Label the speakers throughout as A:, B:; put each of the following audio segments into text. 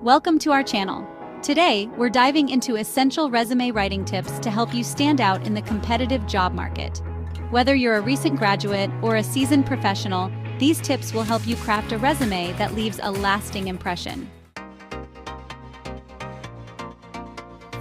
A: Welcome to our channel. Today, we're diving into essential resume writing tips to help you stand out in the competitive job market. Whether you're a recent graduate or a seasoned professional, these tips will help you craft a resume that leaves a lasting impression.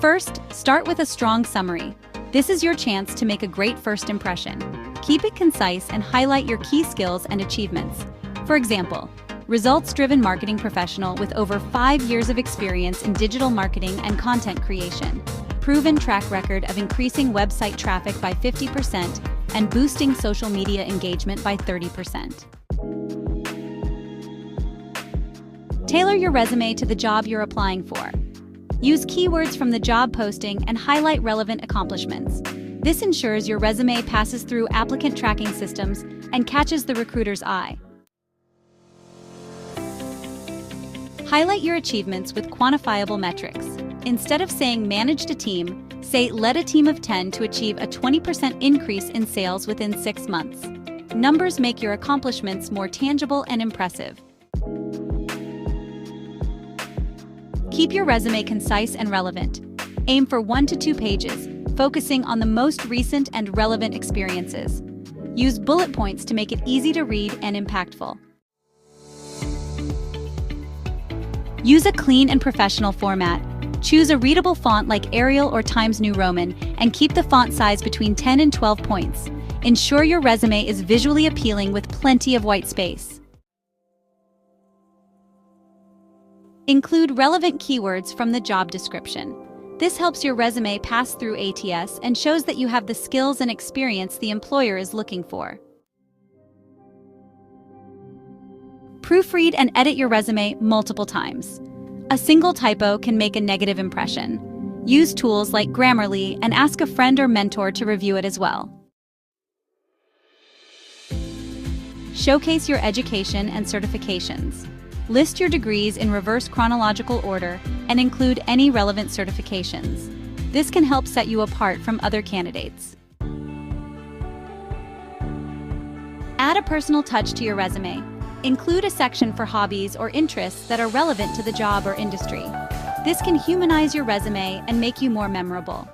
A: First, start with a strong summary. This is your chance to make a great first impression. Keep it concise and highlight your key skills and achievements. For example, results-driven marketing professional with over 5 years of experience in digital marketing and content creation, proven track record of increasing website traffic by 50% and boosting social media engagement by 30%. Tailor your resume to the job you're applying for. Use keywords from the job posting and highlight relevant accomplishments. This ensures your resume passes through applicant tracking systems and catches the recruiter's eye. Highlight your achievements with quantifiable metrics. Instead of saying managed a team, say led a team of 10 to achieve a 20% increase in sales within 6 months. Numbers make your accomplishments more tangible and impressive. Keep your resume concise and relevant. Aim for 1 to 2 pages, focusing on the most recent and relevant experiences. Use bullet points to make it easy to read and impactful. Use a clean and professional format. Choose a readable font like Arial or Times New Roman and keep the font size between 10 and 12 points. Ensure your resume is visually appealing with plenty of white space. Include relevant keywords from the job description. This helps your resume pass through ATS and shows that you have the skills and experience the employer is looking for. Proofread and edit your resume multiple times. A single typo can make a negative impression. Use tools like Grammarly and ask a friend or mentor to review it as well. Showcase your education and certifications. List your degrees in reverse chronological order and include any relevant certifications. This can help set you apart from other candidates. Add a personal touch to your resume. Include a section for hobbies or interests that are relevant to the job or industry. This can humanize your resume and make you more memorable.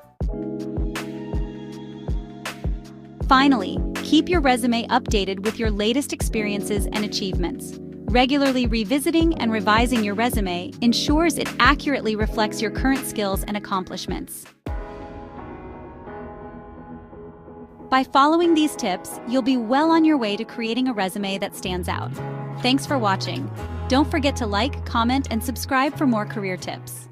A: Finally, keep your resume updated with your latest experiences and achievements. Regularly revisiting and revising your resume ensures it accurately reflects your current skills and accomplishments. By following these tips, you'll be well on your way to creating a resume that stands out. Thanks for watching. Don't forget to like, comment, and subscribe for more career tips.